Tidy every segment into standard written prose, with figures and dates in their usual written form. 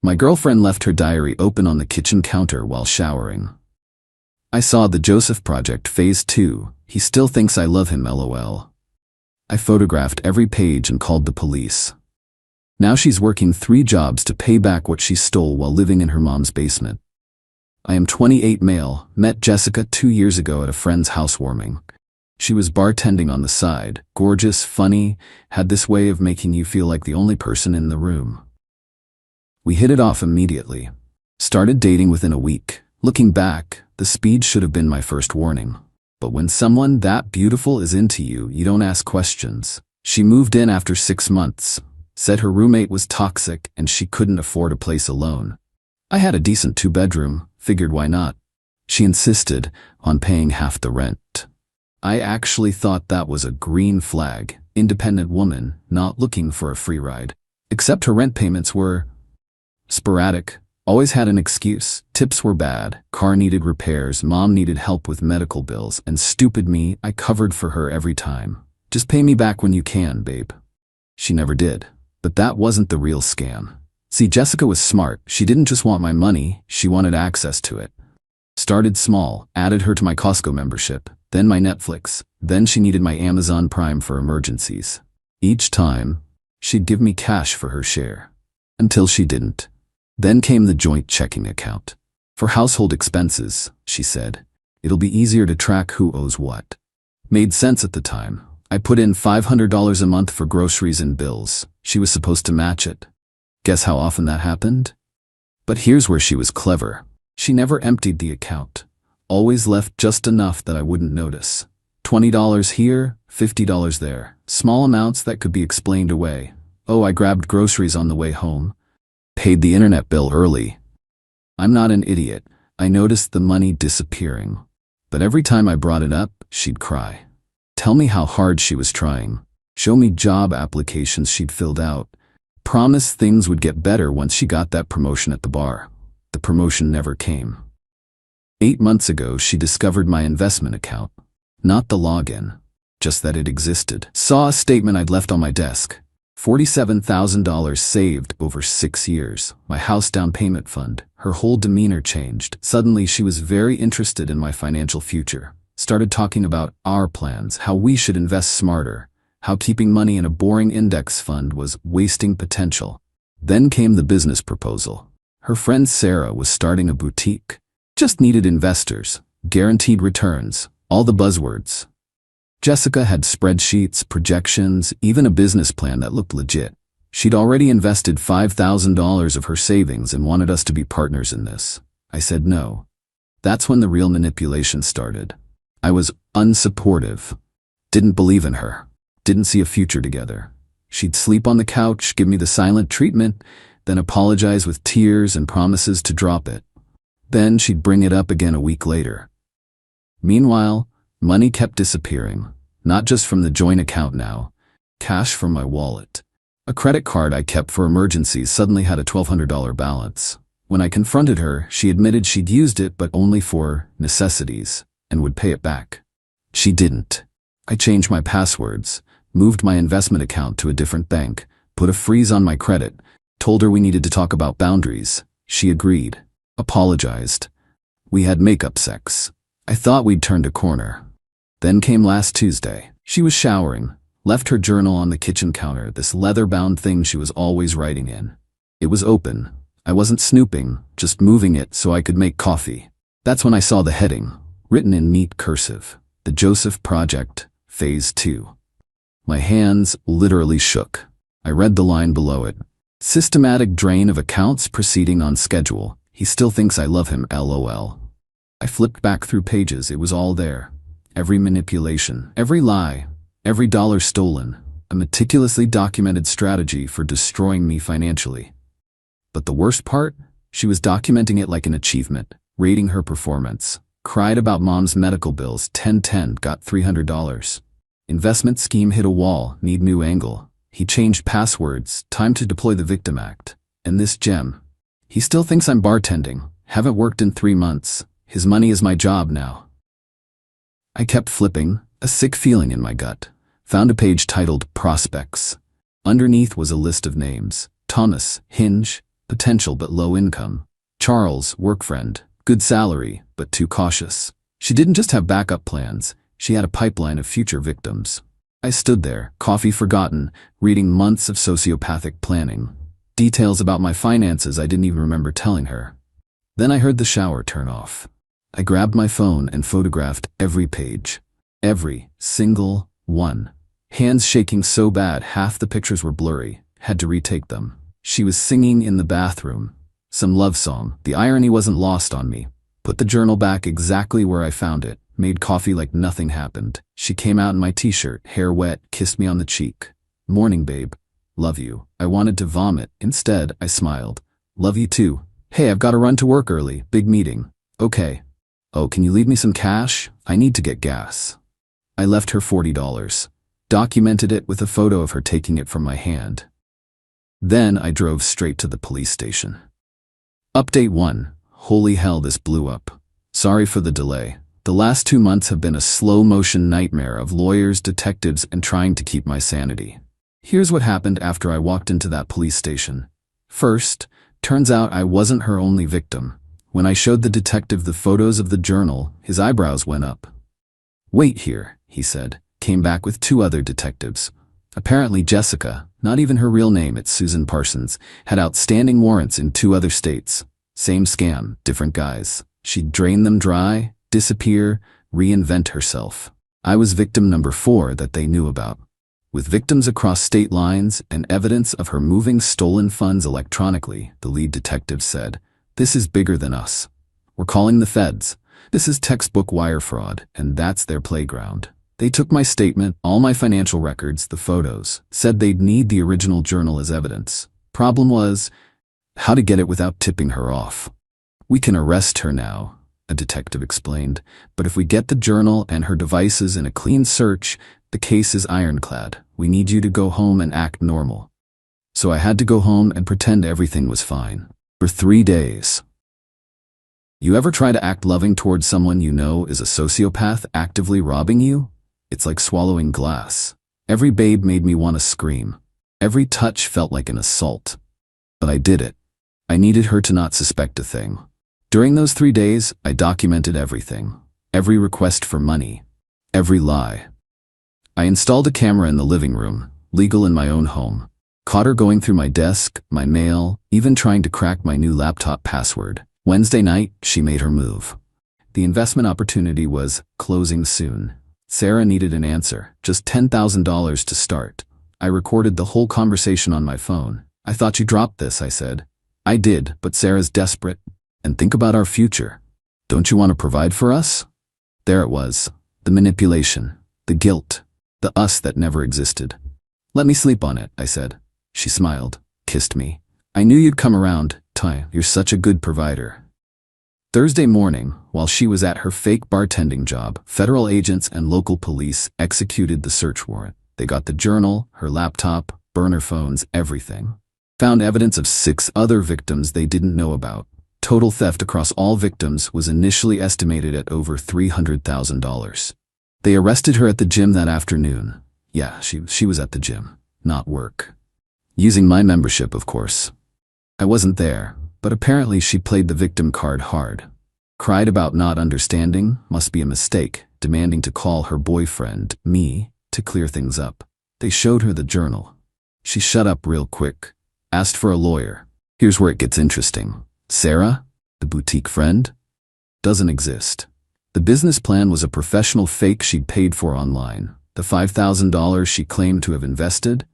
My girlfriend left her diary open on the kitchen counter while showering. I saw The Joseph Project Phase 2. He still thinks I love him, LOL. I photographed every page and called the police. Now she's working 3 jobs to pay back what she stole while living in her mom's basement. I am 28, male, met Jessica 2 years ago at a friend's housewarming. She was bartending on the side, gorgeous, funny, had this way of making you feel like the only person in the room. We hit it off immediately. Started dating within a week. Looking back, the speed should have been my first warning. But when someone that beautiful is into you, you don't ask questions. She moved in after 6 months, said her roommate was toxic and she couldn't afford a place alone. I had a decent 2-bedroom, figured why not. She insisted on paying half the rent. I actually thought that was a green flag. Independent woman, not looking for a free ride. Except her rent payments were sporadic. Always had an excuse. Tips were bad, car needed repairs, mom needed help with medical bills, and stupid me, I covered for her every time. Just pay me back when you can, babe. She never did. But that wasn't the real scam. See, Jessica was smart. She didn't just want my money, she wanted access to it. Started small, added her to my Costco membership, then my Netflix, then she needed my Amazon Prime for emergencies. Each time, she'd give me cash for her share. Until she didn't. Then came the joint checking account. For household expenses, she said. It'll be easier to track who owes what. Made sense at the time. I put in $500 a month for groceries and bills. She was supposed to match it. Guess how often that happened? But here's where she was clever. She never emptied the account. Always left just enough that I wouldn't notice. $20 here, $50 there. Small amounts that could be explained away. Oh, I grabbed groceries on the way home. Paid the internet bill early. I'm not an idiot. I noticed the money disappearing. But every time I brought it up, she'd cry. Tell me how hard she was trying. Show me job applications she'd filled out. Promise things would get better once she got that promotion at the bar. The promotion never came. 8 months ago, she discovered my investment account. Not the login, just that it existed. Saw a statement I'd left on my desk. $47,000 saved over 6 years. My house down payment fund. Her whole demeanor changed. Suddenly, she was very interested in my financial future. Started talking about our plans, how we should invest smarter, how keeping money in a boring index fund was wasting potential. Then came the business proposal. Her friend Sarah was starting a boutique. Just needed investors, guaranteed returns, all the buzzwords. Jessica had spreadsheets, projections, even a business plan that looked legit. She'd already invested $5,000 of her savings and wanted us to be partners in this. I said no. That's when the real manipulation started. I was unsupportive. Didn't believe in her. Didn't see a future together. She'd sleep on the couch, give me the silent treatment, then apologize with tears and promises to drop it. Then she'd bring it up again a week later. Meanwhile, money kept disappearing, not just from the joint account now, cash from my wallet. A credit card I kept for emergencies suddenly had a $1,200 balance. When I confronted her, she admitted she'd used it but only for necessities and would pay it back. She didn't. I changed my passwords, moved my investment account to a different bank, put a freeze on my credit, told her we needed to talk about boundaries. She agreed, apologized. We had makeup sex. I thought we'd turned a corner. Then came last Tuesday. She was showering, left her journal on the kitchen counter, this leather-bound thing she was always writing in. It was open. I wasn't snooping, just moving it so I could make coffee. That's when I saw the heading, written in neat cursive, The Joseph Project, Phase 2. My hands literally shook. I read the line below it. Systematic drain of accounts proceeding on schedule. He still thinks I love him, LOL. I flipped back through pages. It was all there. Every manipulation, every lie, every dollar stolen, a meticulously documented strategy for destroying me financially. But the worst part? She was documenting it like an achievement, rating her performance. Cried about mom's medical bills, 1010, got $300. Investment scheme hit a wall, need new angle. He changed passwords, time to deploy the victim act. And this gem. He still thinks I'm bartending, haven't worked in 3 months. His money is my job now. I kept flipping, a sick feeling in my gut. Found a page titled Prospects. Underneath was a list of names. Thomas, Hinge, Potential but low income. Charles, work friend. Good salary, but too cautious. She didn't just have backup plans, she had a pipeline of future victims. I stood there, coffee forgotten, reading months of sociopathic planning. Details about my finances I didn't even remember telling her. Then I heard the shower turn off. I grabbed my phone and photographed every page. Every single one. Hands shaking so bad half the pictures were blurry. Had to retake them. She was singing in the bathroom. Some love song. The irony wasn't lost on me. Put the journal back exactly where I found it. Made coffee like nothing happened. She came out in my t-shirt, hair wet, kissed me on the cheek. Morning, babe. Love you. I wanted to vomit. Instead, I smiled. Love you too. Hey, I've got to run to work early. Big meeting. Okay. Oh, can you leave me some cash? I need to get gas. I left her $40. Documented it with a photo of her taking it from my hand. Then I drove straight to the police station. Update 1. Holy hell, this blew up. Sorry for the delay. The last 2 months have been a slow-motion nightmare of lawyers, detectives, and trying to keep my sanity. Here's what happened after I walked into that police station. First, turns out I wasn't her only victim. When I showed the detective the photos of the journal, his eyebrows went up. Wait here, he said. Came back with 2 other detectives. Apparently Jessica, not even her real name, it's Susan Parsons, had outstanding warrants in 2 other states. Same scam, different guys. She'd drain them dry, disappear, reinvent herself. I was victim number 4 that they knew about. With victims across state lines and evidence of her moving stolen funds electronically, the lead detective said, "This is bigger than us. We're calling the feds. This is textbook wire fraud, and that's their playground." They took my statement, all my financial records, the photos, said they'd need the original journal as evidence. Problem was, how to get it without tipping her off. "We can arrest her now," a detective explained, "but if we get the journal and her devices in a clean search, the case is ironclad. We need you to go home and act normal." So I had to go home and pretend everything was fine. For 3 days. You ever try to act loving towards someone you know is a sociopath actively robbing you? It's like swallowing glass. Every babe made me want to scream. Every touch felt like an assault. But I did it. I needed her to not suspect a thing. During those 3 days, I documented everything. Every request for money. Every lie. I installed a camera in the living room, legal in my own home. Caught her going through my desk, my mail, even trying to crack my new laptop password. Wednesday night, she made her move. The investment opportunity was closing soon. Sarah needed an answer, just $10,000 to start. I recorded the whole conversation on my phone. "I thought you dropped this," I said. "I did, but Sarah's desperate. And think about our future. Don't you want to provide for us?" There it was. The manipulation. The guilt. The us that never existed. "Let me sleep on it," I said. She smiled, kissed me. "I knew you'd come around, Ty. You're such a good provider." Thursday morning, while she was at her fake bartending job, federal agents and local police executed the search warrant. They got the journal, her laptop, burner phones, everything. Found evidence of 6 other victims they didn't know about. Total theft across all victims was initially estimated at over $300,000. They arrested her at the gym that afternoon. Yeah, she was at the gym, not work. Using my membership, of course. I wasn't there. But apparently she played the victim card hard. Cried about not understanding, must be a mistake, demanding to call her boyfriend, me, to clear things up. They showed her the journal. She shut up real quick. Asked for a lawyer. Here's where it gets interesting. Sarah, the boutique friend, doesn't exist. The business plan was a professional fake she'd paid for online. The $5,000 she claimed to have invested,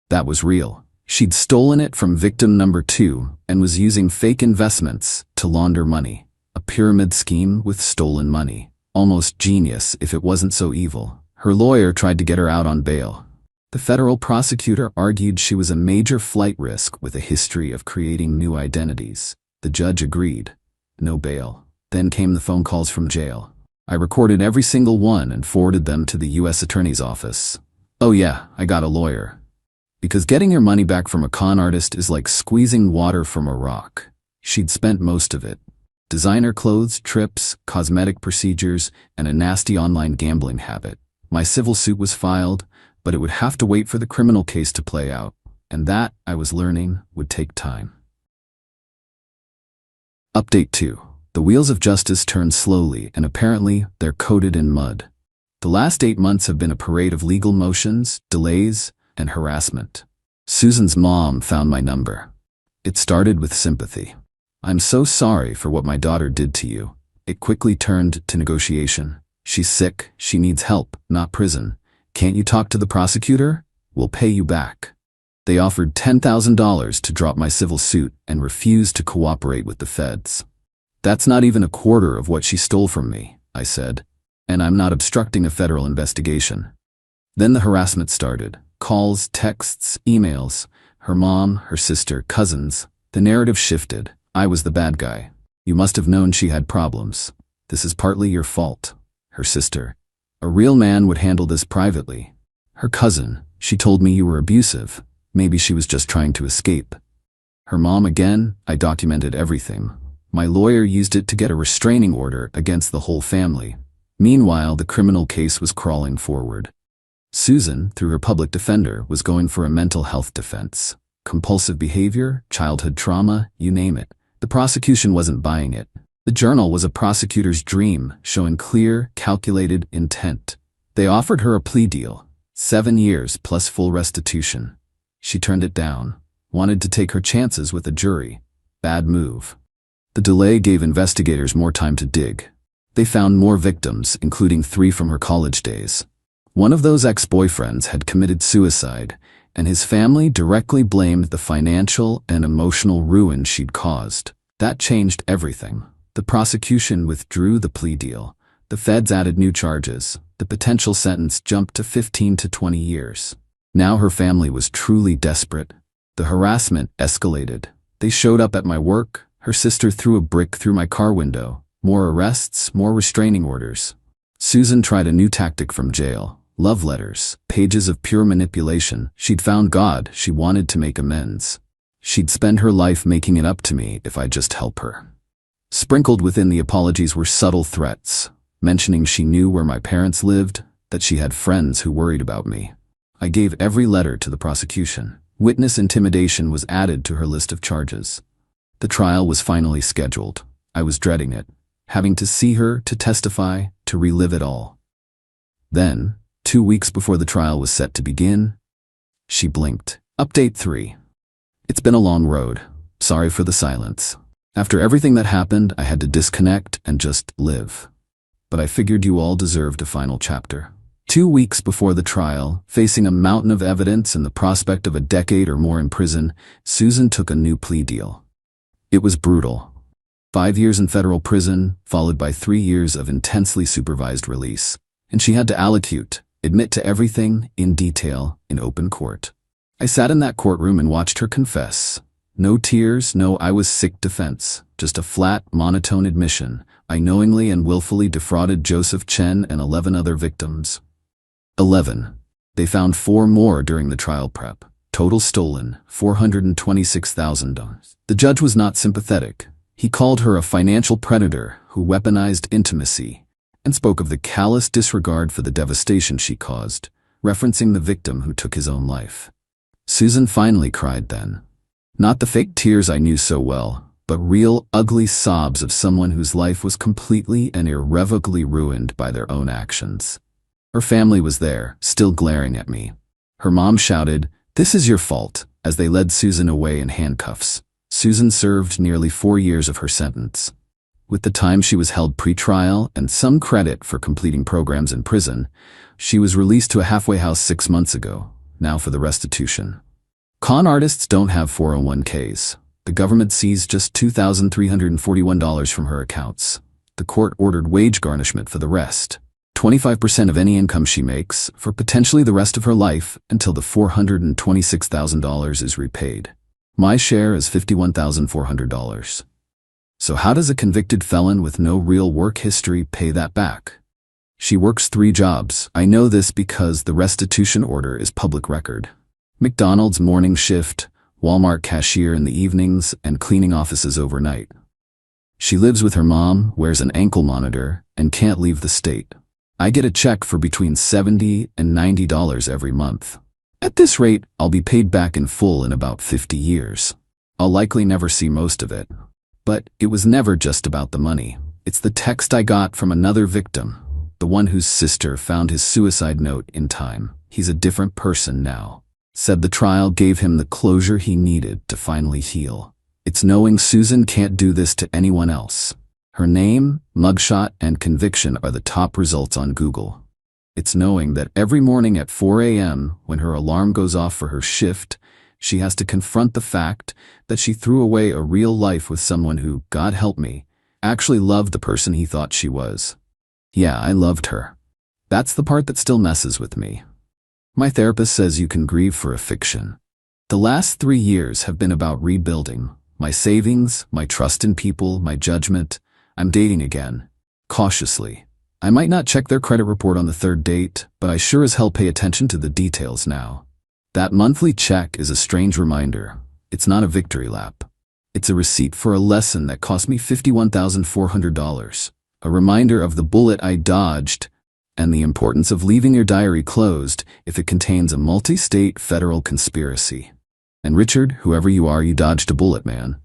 that was real. She'd stolen it from victim number 2 and was using fake investments to launder money. A pyramid scheme with stolen money. Almost genius if it wasn't so evil. Her lawyer tried to get her out on bail. The federal prosecutor argued she was a major flight risk with a history of creating new identities. The judge agreed. No bail. Then came the phone calls from jail. I recorded every single one and forwarded them to the U.S. Attorney's Office. Oh yeah, I got a lawyer. Because getting your money back from a con artist is like squeezing water from a rock. She'd spent most of it. Designer clothes, trips, cosmetic procedures, and a nasty online gambling habit. My civil suit was filed, but it would have to wait for the criminal case to play out. And that, I was learning, would take time. Update 2. The wheels of justice turn slowly, and apparently they're coated in mud. The last 8 months have been a parade of legal motions, delays, and harassment. Susan's mom found my number. It started with sympathy. "I'm so sorry for what my daughter did to you." It quickly turned to negotiation. "She's sick, she needs help, not prison. Can't you talk to the prosecutor? We'll pay you back." They offered $10,000 to drop my civil suit and refused to cooperate with the feds. "That's not even a quarter of what she stole from me," I said, "and I'm not obstructing a federal investigation." Then the harassment started. Calls, texts, emails. Her mom, her sister, cousins. The narrative shifted. I was the bad guy. "You must have known she had problems. This is partly your fault." Her sister. "A real man would handle this privately." Her cousin. "She told me you were abusive. Maybe she was just trying to escape." Her mom again. "I documented everything. My lawyer used it to get a restraining order against the whole family." Meanwhile, the criminal case was crawling forward. Susan, through her public defender, was going for a mental health defense. Compulsive behavior, childhood trauma, you name it. The prosecution wasn't buying it. The journal was a prosecutor's dream, showing clear, calculated intent. They offered her a plea deal, 7 years plus full restitution. She turned it down, wanted to take her chances with a jury. Bad move. The delay gave investigators more time to dig. They found more victims, including 3 from her college days. One of those ex-boyfriends had committed suicide, and his family directly blamed the financial and emotional ruin she'd caused. That changed everything. The prosecution withdrew the plea deal. The feds added new charges. The potential sentence jumped to 15 to 20 years. Now her family was truly desperate. The harassment escalated. They showed up at my work. Her sister threw a brick through my car window. More arrests, more restraining orders. Susan tried a new tactic from jail. Love letters, pages of pure manipulation. She'd found God, she wanted to make amends. She'd spend her life making it up to me if I'd just help her. Sprinkled within the apologies were subtle threats, mentioning she knew where my parents lived, that she had friends who worried about me. I gave every letter to the prosecution. Witness intimidation was added to her list of charges. The trial was finally scheduled. I was dreading it, having to see her, to testify, to relive it all. Then, 2 weeks before the trial was set to begin, she blinked. Update 3. It's been a long road. Sorry for the silence. After everything that happened, I had to disconnect and just live. But I figured you all deserved a final chapter. 2 weeks before the trial, facing a mountain of evidence and the prospect of a decade or more in prison, Susan took a new plea deal. It was brutal. 5 years in federal prison, followed by 3 years of intensely supervised release. And she had to allocute, admit to everything, in detail, in open court. I sat in that courtroom and watched her confess. No tears, no "I was sick" defense, just a flat, monotone admission. I knowingly and willfully defrauded Joseph Chen and 11 other victims. 11. They found 4 more during the trial prep. Total stolen, $426,000. The judge was not sympathetic. He called her a financial predator who weaponized intimacy, and spoke of the callous disregard for the devastation she caused, referencing the victim who took his own life. Susan finally cried then. Not the fake tears I knew so well, but real, ugly sobs of someone whose life was completely and irrevocably ruined by their own actions. Her family was there, still glaring at me. Her mom shouted, "This is your fault," as they led Susan away in handcuffs. Susan served nearly 4 years of her sentence. With the time she was held pre-trial and some credit for completing programs in prison, she was released to a halfway house 6 months ago, now for the restitution. Con artists don't have 401ks. The government seized just $2,341 from her accounts. The court ordered wage garnishment for the rest, 25% of any income she makes, for potentially the rest of her life until the $426,000 is repaid. My share is $51,400. So how does a convicted felon with no real work history pay that back? She works 3 jobs. I know this because the restitution order is public record. McDonald's morning shift, Walmart cashier in the evenings, and cleaning offices overnight. She lives with her mom, wears an ankle monitor, and can't leave the state. I get a check for between $70 and $90 every month. At this rate, I'll be paid back in full in about 50 years. I'll likely never see most of it. But it was never just about the money. It's the text I got from another victim, the one whose sister found his suicide note in time. He's a different person now. Said the trial gave him the closure he needed to finally heal. It's knowing Susan can't do this to anyone else. Her name, mugshot, and conviction are the top results on Google. It's knowing that every morning at 4 a.m., when her alarm goes off for her shift, she has to confront the fact that she threw away a real life with someone who, God help me, actually loved the person he thought she was. Yeah, I loved her. That's the part that still messes with me. My therapist says you can grieve for a fiction. The last 3 years have been about rebuilding. My savings, my trust in people, my judgment. I'm dating again. Cautiously. I might not check their credit report on the third date, but I sure as hell pay attention to the details now. That monthly check is a strange reminder. It's not a victory lap. It's a receipt for a lesson that cost me $51,400. A reminder of the bullet I dodged and the importance of leaving your diary closed if it contains a multi-state federal conspiracy. And Richard, whoever you are, you dodged a bullet, man.